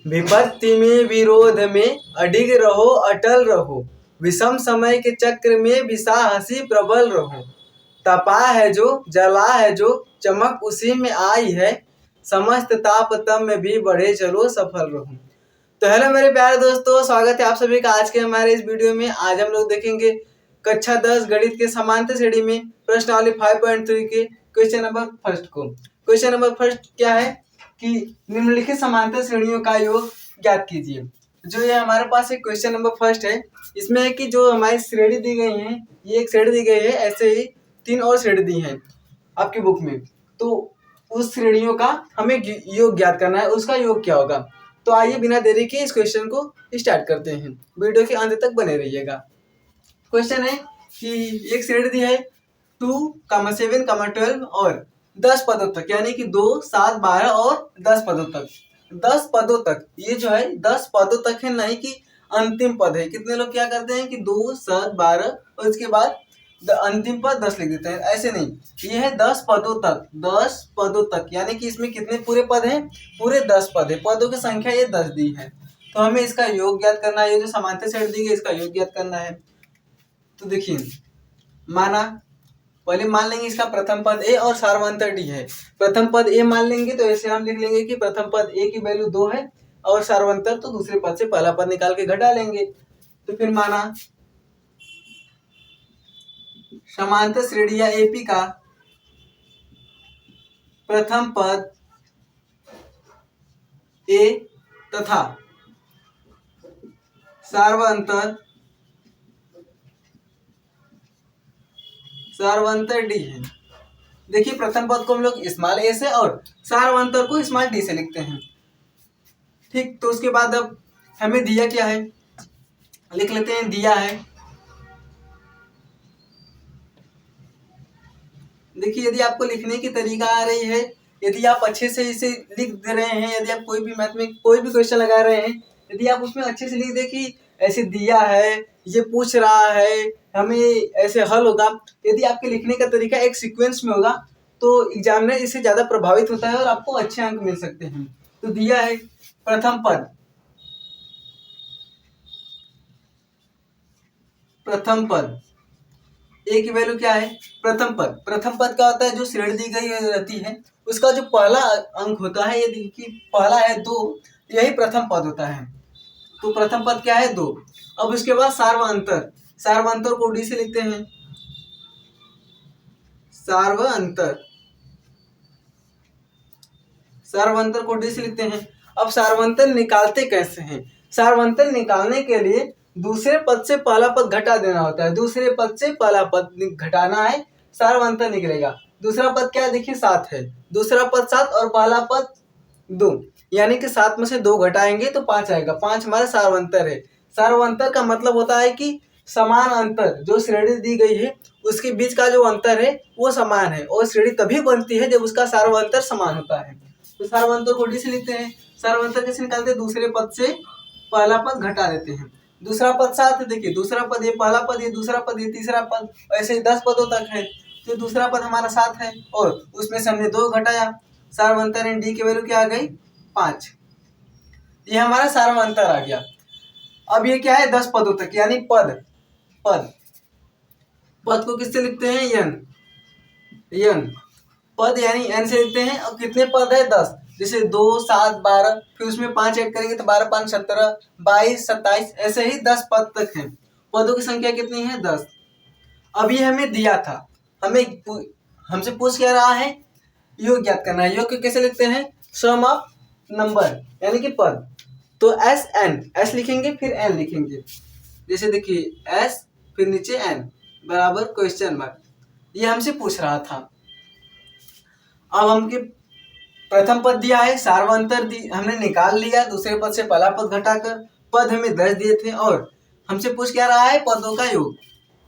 विपत्ति में विरोध में अडिग रहो अटल रहो, विषम समय के चक्र में विसाहसी प्रबल रहो। तपा है जो जला है जो चमक उसी में आई है, समस्त ताप तम में भी बढ़े चलो सफल रहो। तो हेलो मेरे प्यारे दोस्तों, स्वागत है आप सभी का आज के हमारे इस वीडियो में। आज हम लोग देखेंगे कक्षा 10 गणित के समांतर श्रेणी में प्रश्नावली 5.3 के क्वेश्चन नंबर फर्स्ट को। क्वेश्चन नंबर फर्स्ट क्या है कि निम्नलिखित समांतर श्रेणियों का योग ज्ञात कीजिए। जो ये हमारे पास एक क्वेश्चन नंबर फर्स्ट है, इसमें है कि जो हमारी श्रेणी दी गई है, ये एक श्रेणी दी गई है, ऐसे ही 3 और श्रेणी दी हैं आपकी बुक में। तो उस श्रेणियों का हमें योग ज्ञात करना है, उसका योग क्या होगा। तो आइए बिना देरी के इस क्वेश्चन को स्टार्ट करते हैं, वीडियो के अंत तक बने रहिएगा। क्वेश्चन है कि एक श्रेणी दी है 2, 7, 12 और 10 पदों तक, यानी कि 2, 7, 12 और 10 पदों तक। 10 पदों तक, ये जो है 10 पदों तक है, नहीं कि अंतिम पद है। कितने लोग क्या करते हैं कि 2, 7, 12 और इसके बाद अंतिम पद 10 लिख देते हैं, ऐसे नहीं। ये है 10 पदों तक, 10 पदों तक, यानी कि इसमें कितने पूरे पद हैं, पूरे 10 पद है। पदों की संख्या ये 10 दी है, तो हमें इसका योग ज्ञात करना है। ये जो समांतर श्रेणी दी गई इसका योग ज्ञात करना है। तो देखिए, माना पहले मान लेंगे इसका प्रथम पद ए और सार्वंतर डी है। प्रथम पद ए मान लेंगे तो ऐसे हम लिख लेंगे कि प्रथम पद ए की वैल्यू 2 है और सार्वंतर तो दूसरे पद से पहला पद निकाल के घटा लेंगे। तो फिर माना समांतर श्रेणी या एपी का प्रथम पद ए तथा सार्वंतर डी है। देखिए, प्रथम पद को हम लोग स्मॉल ए से और सार्वंतर को स्मॉल डी से लिखते हैं। ठीक, तो उसके बाद अब हमें दिया क्या है, लिख लेते हैं। दिया है, देखिए यदि आपको लिखने की तरीका आ रही है, यदि आप अच्छे से इसे लिख दे रहे हैं, यदि आप कोई भी मैथ में कोई भी क्वेश्चन लगा रहे हैं, यदि आप उसमें अच्छे से लिख दे कि ऐसे दिया है, ये पूछ रहा है, हमें ऐसे हल होगा, यदि आपके लिखने का तरीका एक सीक्वेंस में होगा तो एग्जामिनर इससे ज्यादा प्रभावित होता है और आपको अच्छे अंक मिल सकते हैं। तो दिया है प्रथम पद ए की वैल्यू क्या है, प्रथम पद। प्रथम पद क्या होता है, जो श्रेणी दी गई रहती है उसका जो पहला अंक होता है, यदि कि पहला है 2, यही प्रथम पद होता है। तो प्रथम पद क्या है, 2। अब उसके बाद सार्वअंतर, सार्वअंतर को डी से लिखते हैं। सार्वअंतर, सार्वअंतर को डी से लिखते हैं। अब सार्वअंतर निकालते कैसे हैं, सार्वअंतर निकालने के लिए दूसरे पद से पहला पद घटा देना होता है। दूसरे पद से पहला पद घटाना है, सार्वअंतर निकलेगा। दूसरा पद क्या है, देखिए 7 है, दूसरा पद 7 और पहला पद 2, यानी कि 7 में से 2 घटाएंगे तो 5 आएगा। 5 हमारा सार्वअंतर है। सार्वअंतर का मतलब होता है कि समान अंतर, जो श्रेणी दी गई है उसके बीच का जो अंतर है वो समान है, और श्रेणी तभी बनती है जब उसका सार्वअंतर समान होता है। तो सार्वअंतर को डी से लिखते हैं। सार्वअंतर कैसे निकालते हैं, दूसरे पद से पहला पद घटा देते हैं। दूसरा पद 7 है, देखिए दूसरा पद ये, पहला पद ये, दूसरा पद ये, तीसरा पद, ऐसे ही 10 पदों तक है। तो दूसरा पद हमारा 7 है और उसमें से हमने 2 घटाया, सार्वअंतर डी की वैल्यू क्या आ गई, 5। ये हमारा सार्वअंतर आ गया। अब ये क्या है, 10 पदों तक, यानी पद पद पद को किससे लिखते हैं, यन पद यानी एन से लिखते हैं। और कितने पद है, 10। जैसे 2, 7, 12, फिर उसमें 5 ऐड करेंगे तो 12, 5, 17, 22, 27, ऐसे ही 10 पद तक है। पदों की संख्या कितनी है, 10। अब ये हमें दिया था, हमें हमसे पूछ क्या रहा है, योग ज्ञात करना है। योग को कैसे लिखते हैं, सम ऑफ नंबर, यानी कि पद। तो एस एन, एस लिखेंगे फिर एन लिखेंगे। जैसे देखिए एस फिर नीचे एन बराबर क्वेश्चन मार्क, ये हमसे पूछ रहा था। अब हमके प्रथम पद दिया है, सार्वअंतर हमने निकाल लिया, दूसरे पद से पहला पद घटाकर। पद हमें 10 दिए थे और हमसे पूछ क्या रहा है, पदों का योग।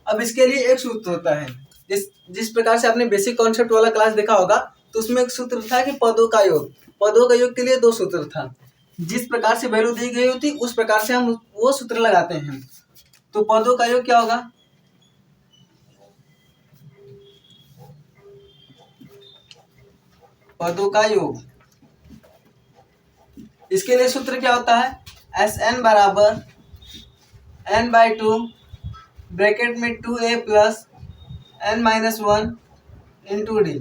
अब इसके लिए एक सूत्र होता है, जिस प्रकार से आपने बेसिक कॉन्सेप्ट वाला क्लास देखा होगा, तो उसमें एक सूत्र था कि पदों का योग। पदों का योग के लिए 2 सूत्र था। जिस प्रकार से वैल्यू दी गई होती उस प्रकार से हम वो सूत्र लगाते हैं। तो पदों का योग क्या होगा, पदों का योग इसके लिए सूत्र क्या होता है, एस एन बराबर n/2 ब्रैकेट में 2a plus n-1 into D.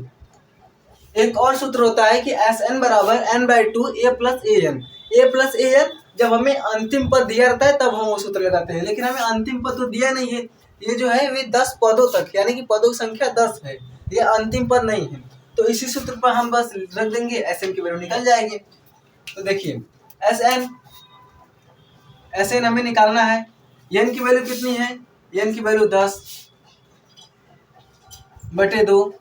एक और सूत्र होता है कि एस एन बराबर n/2 a plus A N. A plus A N जब हमें अंतिम पद दिया रहता है तब हम वो सूत्र लगाते हैं, लेकिन हमें अंतिम पद तो दिया नहीं है। ये जो है वे 10 पदों तक, यानी कि पदों की संख्या 10 है, ये अंतिम पद नहीं है। तो इसी सूत्र पर हम बस रख देंगे, एस एन की वैल्यू निकल जाएगी। तो देखिए एस एन हमें निकालना है। एन की वैल्यू कितनी है, एन की वैल्यू 10/2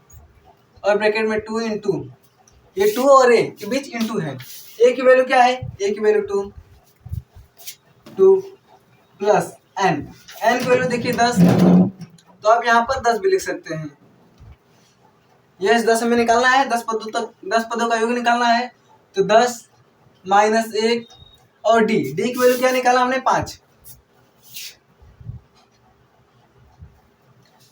और ब्रैकेट में 2 इंटू, ये 2 और ए के बीच इंटू है। ए की वैल्यू क्या है, ए की वैल्यू 2 प्लस एन की वैल्यू देखिए 10, तो आप यहाँ पर 10 भी लिख सकते हैं। यस 10 हमें निकालना है, 10 पदों का योग निकालना है। तो 10 माइनस 1 और डी की वैल्यू क्या निकाला हमने, 5।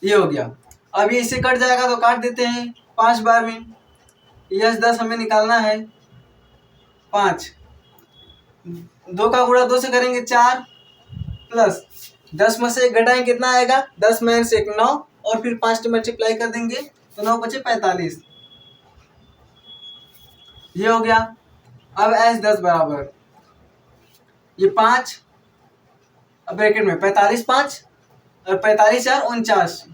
ये हो गया। अब ये इससे कट जाएगा तो काट देते हैं 5 बार में। यस 10 हमें निकालना है, 5 2 का गुणा 2 से करेंगे 4 प्लस 10 में से 1 घटाएंगे कितना आएगा, 10 में से 1 9 और फिर 5 से मल्टीप्लाई कर देंगे तो 9 बचे 45। ये हो गया। अब एस 10 बराबर ये 5 ब्रैकेट में 45 5 और 45 4 49।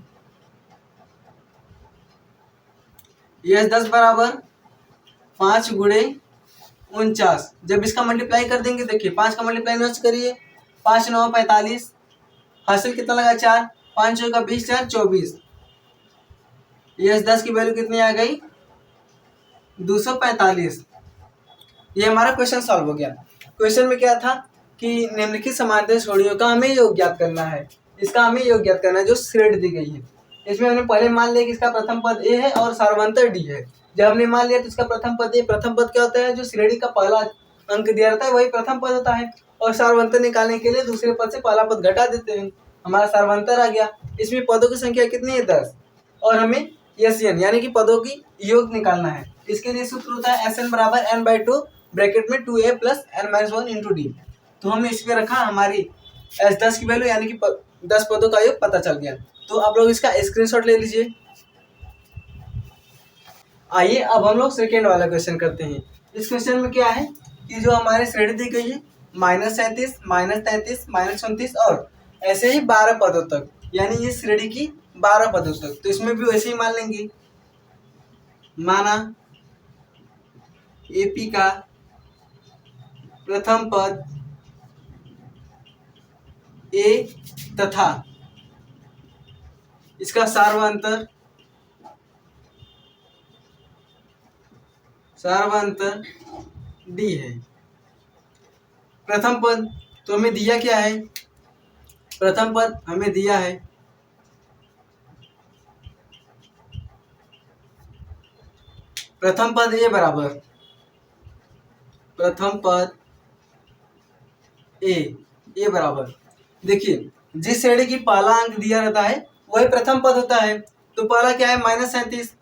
ये 10 बराबर 5 गुणे 49। जब इसका मल्टीप्लाई कर देंगे, देखिए 5 का मल्टीप्लाई नोट करिए, 5 9 45, हासिल कितना लगा 4, 5 का 20 4 24। ये 10 की वैल्यू कितनी आ गई, 245। ये हमारा क्वेश्चन सॉल्व हो गया। क्वेश्चन में क्या था कि निम्नलिखित समांतर श्रेणियों का हमें योग ज्ञात करना है। इसका हमें योग ज्ञात करना है जो श्रेणी दी गई है। इसमें हमने पहले मान लिया कि इसका प्रथम पद ए है और सार्वंतर डी है। जब हमने मान लिया तो इसका प्रथम पद ए, प्रथम पद क्या होता है, जो श्रेणी का पहला अंक दिया रहता है वही प्रथम पद होता है। और सार्वंतर निकालने के लिए दूसरे पद से पहला पद घटा देते हैं, हमारा सार्वंतर आ गया। इसमें पदों की संख्या कितनी है, 10, और हमें एस एन यानी कि पदों की योग निकालना है। इसके लिए सूत्र होता है एस एन बराबर n/2 ब्रैकेट में 2a plus n-1 into D. तो हमने इस पे रखा हमारी एस 10 की वैल्यू, यानी कि 10 पदों का योग पता चल गया। तो आप लोग इसका स्क्रीनशॉट ले लीजिए। आइए अब हम लोग सेकेंड वाला क्वेश्चन करते हैं। इस क्वेश्चन में क्या है कि जो हमारी श्रेणी दी गई है -37 -33 -34 और ऐसे ही 12 पदों तक, यानी ये श्रेणी की 12 पदों तक। तो इसमें भी वैसे ही मान लेंगे, माना एपी का प्रथम पद ए तथा इसका सार्वंतर डी है। प्रथम पद तो हमें दिया क्या है, प्रथम पद हमें दिया है प्रथम पद ए बराबर, प्रथम पद ए बराबर, देखिए जिस श्रेणी की पहला अंक दिया रहता है वही प्रथम पद होता है। तो पहला क्या है -37,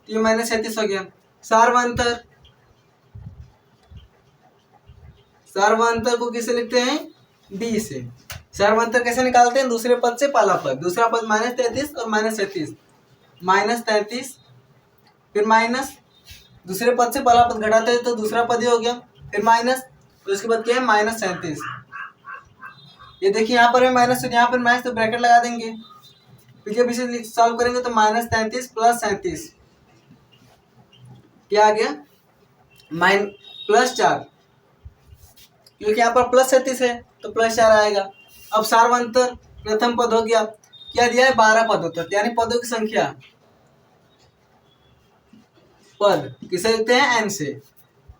तो ये -37 हो गया। सार्वंतर को किसे लिखते हैं, डी से। सार्वंतर कैसे निकालते हैं, दूसरे पद से पहला पद, दूसरा पद -33 और -37, -33 फिर माइनस, दूसरे पद से पहला पद घटाते हैं तो दूसरा पद ही हो गया, फिर माइनस, तो उसके बाद क्या है -37। ये देखिए यहाँ पर है माइनस, तो यहाँ पर माइनस, तो ब्रैकेट लगा देंगे। पीछे पीछे सॉल्व करेंगे तो -33 प्लस 37 क्या आ गया, +4, क्योंकि यहाँ पर +37 है तो +4 आएगा। अब सार्वंतर प्रथम पद हो गया, क्या दिया है 12 पदों तक, यानी पदों की संख्या, पद किसे लिखते हैं, n से।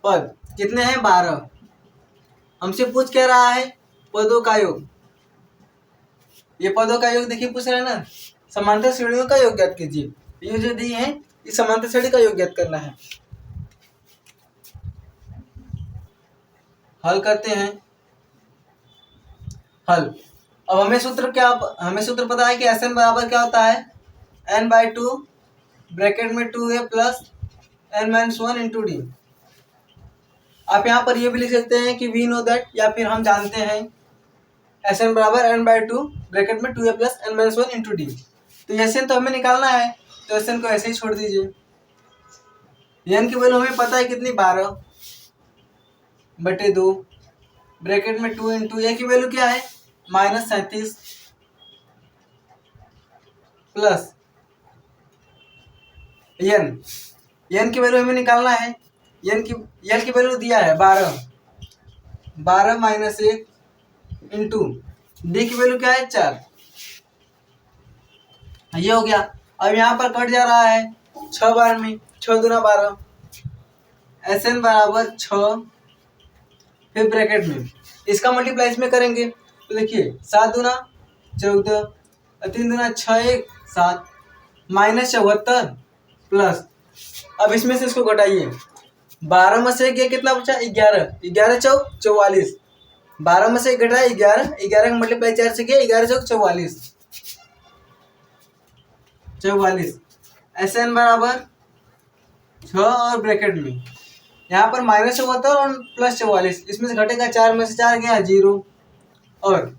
पद कितने हैं, 12। हमसे पूछ क्या रहा है, पदों का योग। ये पदों का योग देखिए पूछ रहा है ना, समांतर श्रेणियों का योग ज्ञात कीजिए। ये जो दी है इस समांतर श्रेणी का योग ज्ञात करना है। हल करते हैं, हल। अब हमें सूत्र पता है कि एस एन बराबर क्या होता है, n/2 ब्रैकेट में 2a plus n-1 into D. आप यहाँ पर ये भी लिख सकते हैं कि वी नो दैट, या फिर हम जानते हैं एस एन बराबर एन बाई टू ब्रैकेट में 2a plus N minus 1 into D. तो एस एन तो हमें निकालना है, तो एस एन को ऐसे ही छोड़ दीजिए। एन की वैल्यू हमें पता है कितनी, 12/2 ब्रैकेट में 2 इंटू ए की वैल्यू क्या है -37 प्लस एन की वैल्यू हमें निकालना है। एन की वैल्यू दिया है 12 माइनस 1 इंटू डी की वैल्यू क्या है 4। ये हो गया। अब यहाँ पर कट जा रहा है 6 बार में, 6 दूना 12, एस एन बराबर 6, फिर ब्रैकेट में इसका मल्टीप्लाई इसमें करेंगे तो देखिए 7 दूना 14, 3 दूना 6, 1 7 -74 प्लस, अब इसमें से इसको घटाइए, 12 में से कितना बचा 11, 11 चौक 44, 12 में से घटाए 11, 11 का मल्टीप्लाई 4 से किया, 11 चौक 44, एस एन बराबर 6 और ब्रैकेट में यहाँ पर -74 और +44, इसमें से घटेगा 4 में से 4 गया 0 और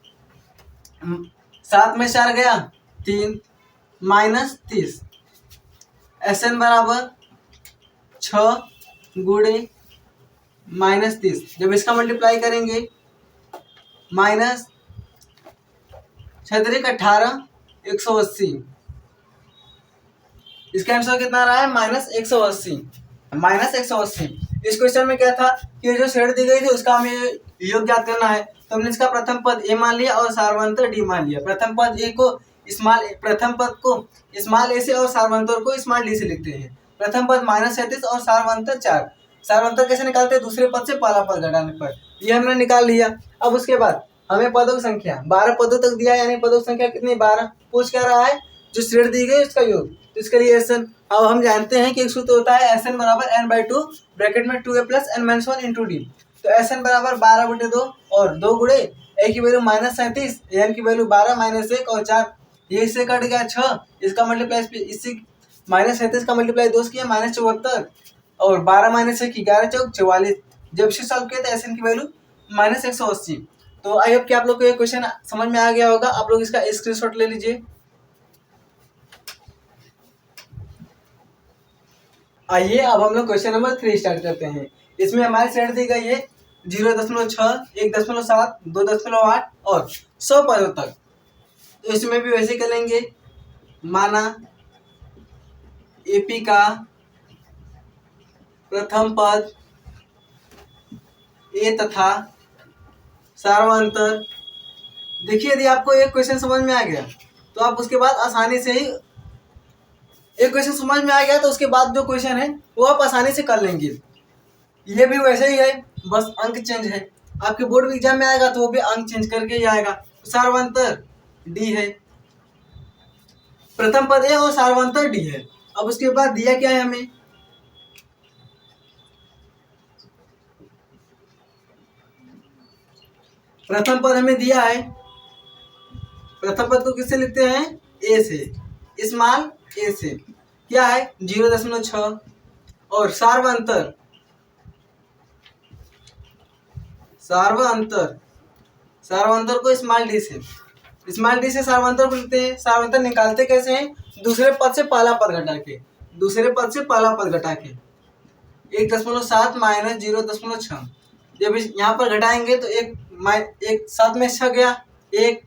7 में से 4 गया 3 -30, एस एन बराबर 6 गुणे -30, जब इसका मल्टीप्लाई करेंगे -6×18 180, इसका आंसर कितना रहा है -180। इस क्वेश्चन में क्या था कि जो श्रेणी दी गई थी उसका हमें योग ज्ञात करना है, तो हमने इसका प्रथम पद ए मान लिया और सार्वंतर डी मान लिया। प्रथम पद को स्मॉल ए से और सार्वंतर को स्मॉल डी से लिखते हैं। प्रथम पद -37 और सार्वंतर 4। सार्वंतर कैसे निकालते हैं, दूसरे पद से पहला पद घटाने पर, ये हमने निकाल लिया। अब उसके बाद हमें पदों की संख्या 12 पदों तक दिया, यानी पदों की संख्या कितनी 12, पूछ क्या रहा है जो श्रेणी दी गई उसका योग, तो इसके लिए एस एन, अब हम जानते हैं कि एक सूत्र होता है एस एन बराबर एन बाई टू ब्रैकेट में 2a plus N minus 1 into D. तो एस एन बराबर 12/2 और 2 गुणे ए की वैल्यू -37, एन की वैल्यू 12 -1 और 4, ये इससे कट गया 6, इसका मल्टीप्लाई इससे -37 का मल्टीप्लाई 2 किया -74 और 12 -1 11 चौक 44, जब इसे सॉल्व किया तो एस एन की वैल्यू -180। तो आई होप कि आप लोग को ये क्वेश्चन समझ में आ गया होगा। आप लोग इसका स्क्रीनशॉट ले लीजिए। आइए अब हम लोग क्वेश्चन नंबर 3 स्टार्ट करते हैं। इसमें हमारी श्रेणी दी गई है 0.6, 1.7, 2.8 और 100 पदों तक। तो इसमें भी वैसे कर लेंगे, माना एपी का प्रथम पद ए तथा सार्वंतर। देखिए यदि आपको एक क्वेश्चन समझ में आ गया तो आप उसके बाद आसानी से ही, एक क्वेश्चन समझ में आ गया तो उसके बाद जो क्वेश्चन है वो आप आसानी से कर लेंगे। ये भी वैसे ही है, बस अंक चेंज है। आपके बोर्ड एग्जाम में आएगा तो वो भी अंक चेंज करके ही आएगा। सार्वंतर डी है, प्रथम पद ए और सार्वंतर डी है। अब उसके बाद दिया क्या है हमें, प्रथम पद हमें दिया है, प्रथम पद को किससे लिखते हैं, ए से, स्मॉल ए से, क्या है 0.6 और सार्वंतर को स्मॉल डी से, सार्वंतर को लिखते हैं। सार्वंतर निकालते कैसे हैं, दूसरे पद से पहला पद घटा के, 1.7 माइनस 0.6, जब यहाँ पर घटाएंगे तो एक 7 में 6 गया 1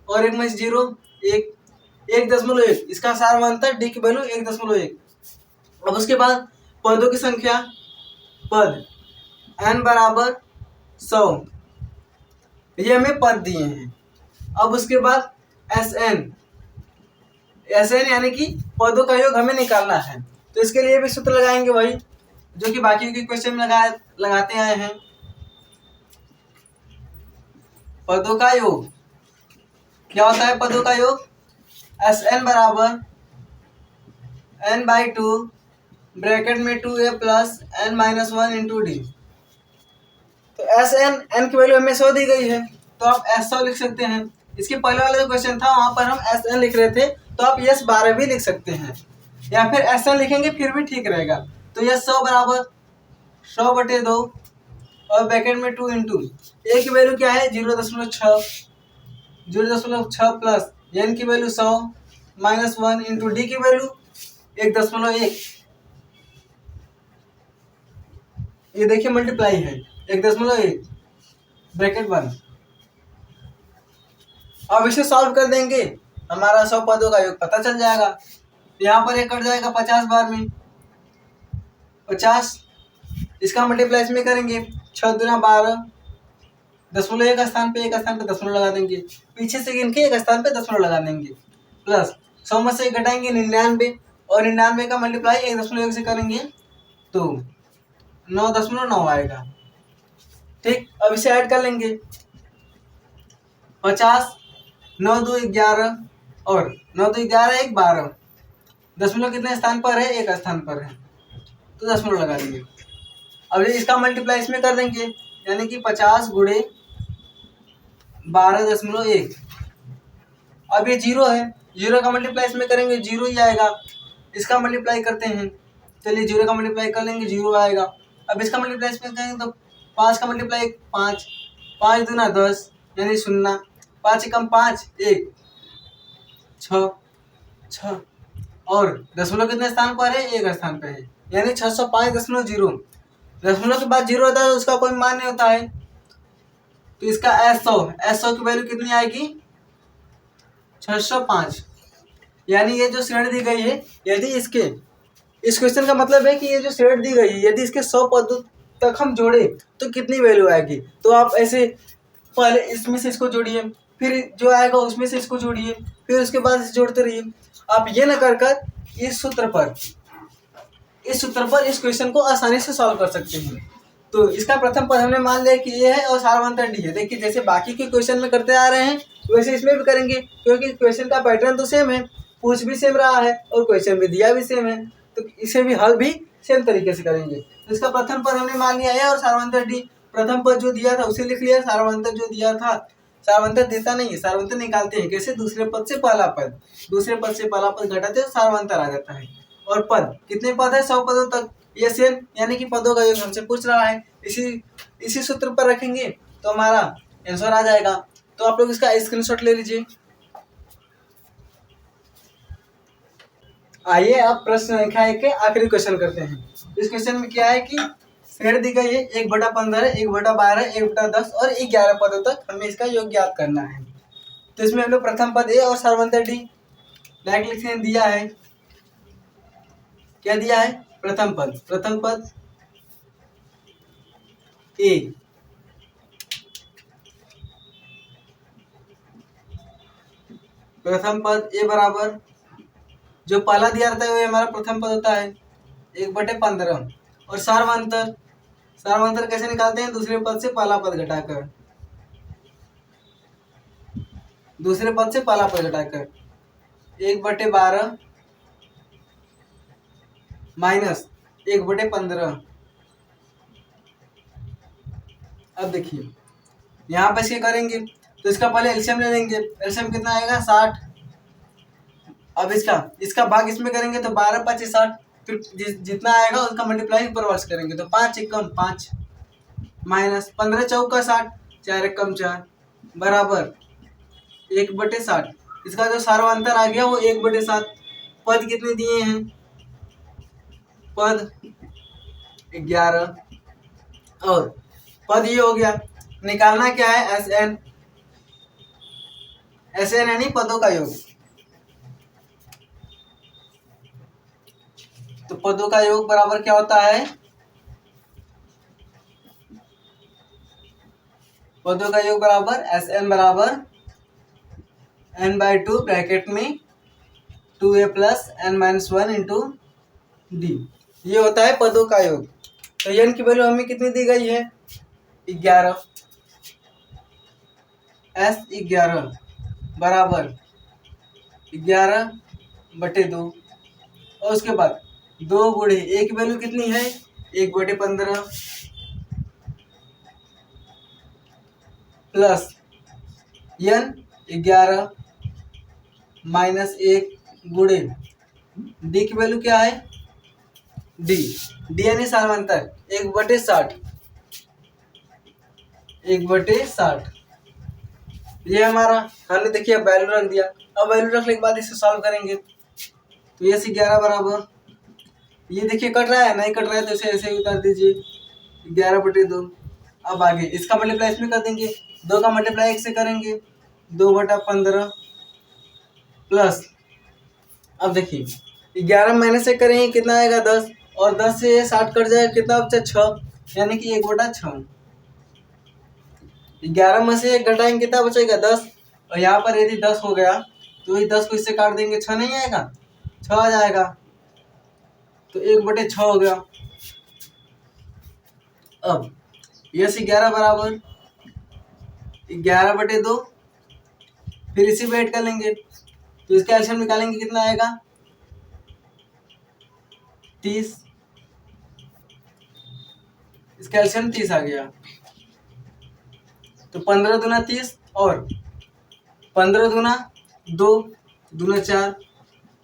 और 1 में 0 1.1, इसका सार्वंतर डी की वैल्यू 1.1। अब उसके बाद पदों की संख्या, पद n बराबर 100, ये हमें पद दिए हैं। अब उसके बाद एस एन यानी कि पदों का योग हमें निकालना है, तो इसके लिए भी सूत्र लगाएंगे वही जो कि बाकी के क्वेश्चन में लगाते आए हैं। पदों का योग क्या होता है, पदों का योग एस एन बराबर n बाई टू ब्रैकेट में 2a plus n minus 1 into D. तो एस एन की वैल्यू हमें 100 दी गई है, तो आप S100 लिख सकते हैं। इसके पहले वाला जो क्वेश्चन था वहां पर हम SN लिख रहे थे, तो आप S12 भी लिख सकते हैं, या फिर SN लिखेंगे फिर भी ठीक रहेगा। तो S100 बराबर 100/2 और ब्रैकेट में 2 इंटू ए की वैल्यू क्या है 0.6, 0.6 प्लस एन की वैल्यू 100 माइनस 1 इंटू डी की वैल्यू 1.1। ये देखिए मल्टीप्लाई है 1.1 ब्रैकेट 1। अब इसे सॉल्व कर देंगे, हमारा 100 पदों का योग पता चल जाएगा। यहाँ पर एक कट जाएगा 50 बार में 50, इसका मल्टीप्लाई इसमें करेंगे 6 दूना 12, दशमलव एक स्थान पे दशमलव लगा देंगे, पीछे से इनके एक स्थान पे दशमलव लगा देंगे, प्लस 100 में से घटाएंगे 99 और 99 का मल्टीप्लाई 1.1 से करेंगे तो 9.9 आएगा। ठीक, अब इसे ऐड कर लेंगे 50, 9 2 11 और 9 2 11 1 12, दशमलव कितने स्थान पर है एक स्थान पर है तो दशमलव लगा देंगे। अब इसका मल्टीप्लाई इसमें कर देंगे यानी कि 50 गुणे 12.1। अब ये 0 है, 0 का मल्टीप्लाई इसमें करेंगे 0 ही आएगा, इसका मल्टीप्लाई करते हैं, चलिए 0 का मल्टीप्लाई कर लेंगे 0 आएगा। अब इसका मल्टीप्लाई इसमें करेंगे तो 5 का मल्टीप्लाई 5, 5 दूना 10 यानी 0, 5 कम 5 1 6 और दशमलव कितने स्थान पर है एक स्थान पर है यानी 605.0। दशमलव के बाद 0 होता है तो उसका कोई मान नहीं होता है, तो इसका S100 की वैल्यू कितनी आएगी 605। यानी ये जो श्रेणी दी गई है, यदि इसके इस क्वेश्चन का मतलब है कि ये जो श्रेणी दी गई है यदि इसके 100 पदों तक हम जोड़े तो कितनी वैल्यू आएगी। तो आप ऐसे पहले इसमें से इसको जोड़िए, फिर जो आएगा उसमें से इसको जोड़िए, फिर उसके बाद इसे जोड़ते रहिए। आप ये न कर इस सूत्र पर इस क्वेश्चन को आसानी से सॉल्व कर सकते हैं। तो इसका प्रथम पद हमने मान लिया कि ये है और सारवंतर डी है। देखिए जैसे बाकी के क्वेश्चन में करते आ रहे हैं वैसे इसमें भी करेंगे, क्योंकि क्वेश्चन का पैटर्न तो सेम है, पूछ भी सेम रहा है और क्वेश्चन भी दिया भी सेम है, तो इसे भी हल भी सेम तरीके से करेंगे। तो इसका प्रथम पद हमने मान लिया है और सारवंतर डी, प्रथम पद जो दिया था उसे लिख लिया, सारवंतर जो दिया था, सारवंतर देता नहीं है, सारवंतर निकालते हैं कैसे, दूसरे पद से पहला पद घटाते सारवंतर आ जाता है। और पद कितने पद है 100 पदों तक, ये सेम यानी कि पदों का योग हमसे पूछ रहा है, इसी सूत्र पर रखेंगे तो हमारा आंसर आ जाएगा। तो आप लोग इसका स्क्रीनशॉट ले लीजिए। आइए अब प्रश्न संख्या 1 के आखिरी क्वेश्चन करते हैं। इस क्वेश्चन में क्या है कि श्रेणी दी गई है 1/15, 1/12, 1/10 और 11 पदों तक हमें इसका योग ज्ञात करना है। तो इसमें हम लोग प्रथम पद ए और सारवंतर डी डायरेक्ट लिखने दिया है। क्या दिया है, प्रथम पद ए, प्रथम पद ए बराबर जो पहला दिया रहता है वो हमारा प्रथम पद होता है 1/15 और सारवंतर कैसे निकालते हैं, दूसरे पद से पहला पद घटाकर, 1/12 माइनस 1/15। अब देखिए यहाँ पे इसके करेंगे तो इसका पहले एलसीएम ले लेंगे, एलसीएम कितना आएगा 60। अब इसका भाग इसमें करेंगे तो 12 5 60, फिर जितना आएगा उसका मल्टीप्लाई ऊपर वर्ष करेंगे तो 5 एकम 5 माइनस 15 चौका 60, 4 एकम 4 बराबर 1/60। इसका जो सारवंतर आ गया वो 1/7। पद कितने दिए हैं, पद 11 और पद ये हो गया। निकालना क्या है, SN यानी पदों का योग। तो पदों का योग बराबर क्या होता है, पदों का योग बराबर SN बराबर n/2 ब्रैकेट में 2a + n-1 इंटू डी, ये होता है पदों का योग। तो n की वैल्यू हमें कितनी दी गई है 11, S11 बराबर 11/2 और उसके बाद 2 गुणे a की वैल्यू कितनी है 1/15 प्लस n 11 माइनस 1 गुणे d की वैल्यू क्या है d यानी सारवंतर 1/60 1/60। ये हमारा हमने देखिए वैल्यू रख दिया। अब वैल्यू रखने के बाद इसे सॉल्व करेंगे तो ये 11 बराबर, ये देखिए कट रहा है, नहीं कट रहा है तो इसे ऐसे ही कर दीजिए 11/2। अब आगे इसका मल्टीप्लाई इसमें कर देंगे, 2 का मल्टीप्लाई 1 से करेंगे 2/15 प्लस, अब देखिए 11 माइनस से करेंगे कितना आएगा 10, और 10 से 60 कट जाएगा कितना बचा 6, यानी कि 1/6। 11 में से 1 घटाएंगे कितना बचेगा 10, और यहाँ पर यदि 10 हो गया तो ये 10 को इससे काट देंगे 6 नहीं आएगा, 6 आ जाएगा, तो 1/6 हो गया। अब ये 11 बराबर 11/2, फिर इसी पे ऐड कर लेंगे तो इसका एलसीएम निकालेंगे कितना आएगा 30, इसका एलसीएम 30 आ गया। तो 15 दूना 30 और 15 दूना 2 दूना 4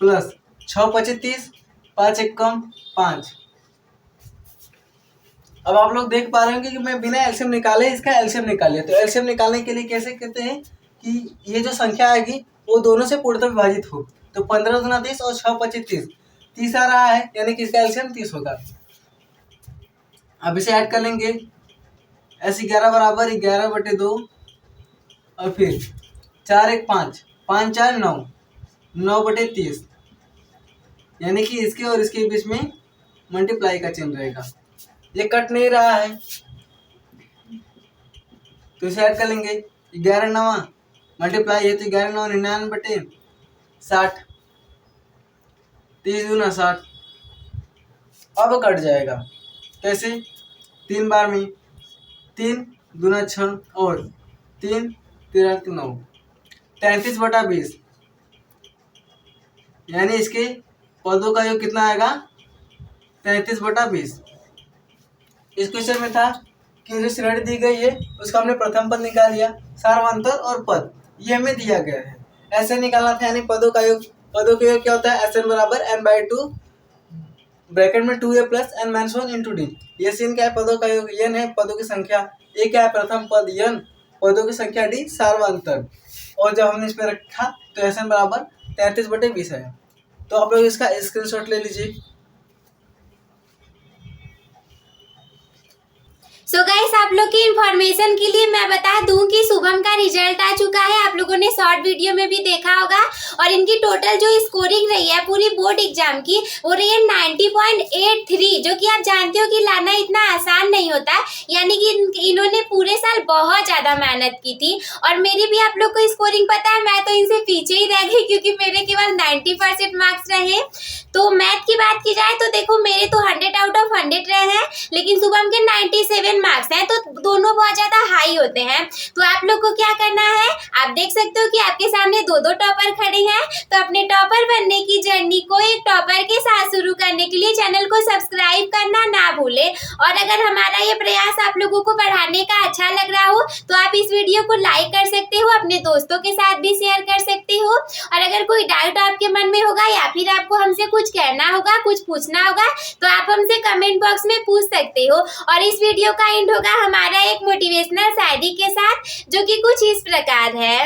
प्लस 6 पचे 30, 5 एक कम 5। अब आप लोग देख पा रहे होंगे कि मैं बिना एलसीएम निकाले इसका एलसीएम निकाल लिया। तो एलसीएम निकालने के लिए कैसे कहते हैं कि ये जो संख्या आएगी वो दोनों से पूर्णतः विभाजित हो। तो 15 दूना 30 और 6 पचे 30, 30 आ रहा है, यानी कि इसका एलसीएम 30 होगा। अब इसे ऐड कर लेंगे, ऐसे 11 बराबर 11/2 और फिर 4 एक 5, 5 4 9, 9/30, यानी कि इसके और इसके बीच में मल्टीप्लाई का चिन्ह रहेगा, ये कट नहीं रहा है तो इसे ऐड कर लेंगे। 11 9 मल्टीप्लाई है तो 11 9 99/60, 30 दूना 60। अब कट जाएगा कैसे, 3 बार में 3 दूना 6 और 3 13 9, 33/20, यानी इसके पदों का योग कितना आएगा 33/20। इस क्वेश्चन में था कि जो श्रेणी दी गई है उसका हमने प्रथम पद निकाल लिया, सार्वंतर और पद ये हमें दिया गया है, ऐसे निकालना था, यानी पदों का योग। पदों का योग क्या होता है, SN बराबर n/2 ब्रैकेट में 2a plus n minus 1 into D. ये सीन क्या है, पदों का योग, n है पदों की संख्या, a क्या है प्रथम पद, n पदों की संख्या, d सार्वंतर। और जब हमने इसमें रखा तो SN बराबर 33/20 है। तो आप लोग इसका स्क्रीनशॉट ले लीजिए। सो गाइस, आप लोग की इन्फॉर्मेशन के लिए मैं बता दूं कि शुभम का रिजल्ट आ चुका है। आप लोगों ने शॉर्ट वीडियो में भी देखा होगा, और इनकी टोटल जो स्कोरिंग रही है पूरी बोर्ड एग्जाम की वो रही है 90.83, जो कि आप जानते हो कि लाना इतना आसान नहीं होता, यानी कि इन्होंने पूरे साल बहुत ज़्यादा मेहनत की थी। और मेरी भी आप लोग को स्कोरिंग पता है, मैं तो इनसे पीछे ही रह गई क्योंकि मेरे केवल 90% मार्क्स रहे। तो मैथ की बात की जाए तो देखो मेरे तो 100 आउट ऑफ 100 रहे हैं, लेकिन शुभम के 97 मार्क्स हैं, तो दोनों बहुत ज्यादा हाई होते हैं। तो आप लोग को क्या करना है, आप देख सकते हो कि आपके सामने दो टॉपर खड़े हैं, तो अपने टॉपर बनने की जर्नी को एक टॉपर के साथ शुरू करने के लिए चैनल को सब्सक्राइब करना ना भूले। और अगर हमारा ये प्रयास आप लोगों को बढ़ाने का अच्छा लग रहा हो तो आप इस वीडियो को लाइक कर सकते हो, अपने दोस्तों के साथ भी शेयर कर सकते हो। और अगर कोई डाउट आपके मन में होगा या फिर आपको हमसे कुछ कहना होगा, कुछ पूछना होगा, तो आप हमसे कमेंट बॉक्स में पूछ सकते हो। और इस वीडियो का एंड होगा हमारा एक मोटिवेशनल शायरी के साथ, जो कि कुछ इस प्रकार है।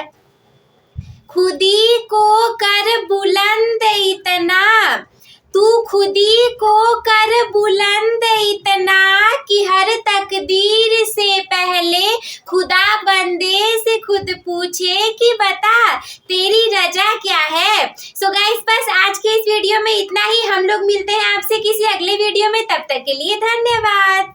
खुदी को कर बुलंद इतना, तू खुदी को कर बुलंद इतना कि हर तकदीर से पहले खुदा बंदे से खुद पूछे कि बता तेरी रजा क्या है। सो गाइस, बस आज के इस वीडियो में इतना ही। हम लोग मिलते हैं आपसे किसी अगले वीडियो में, तब तक के लिए धन्यवाद।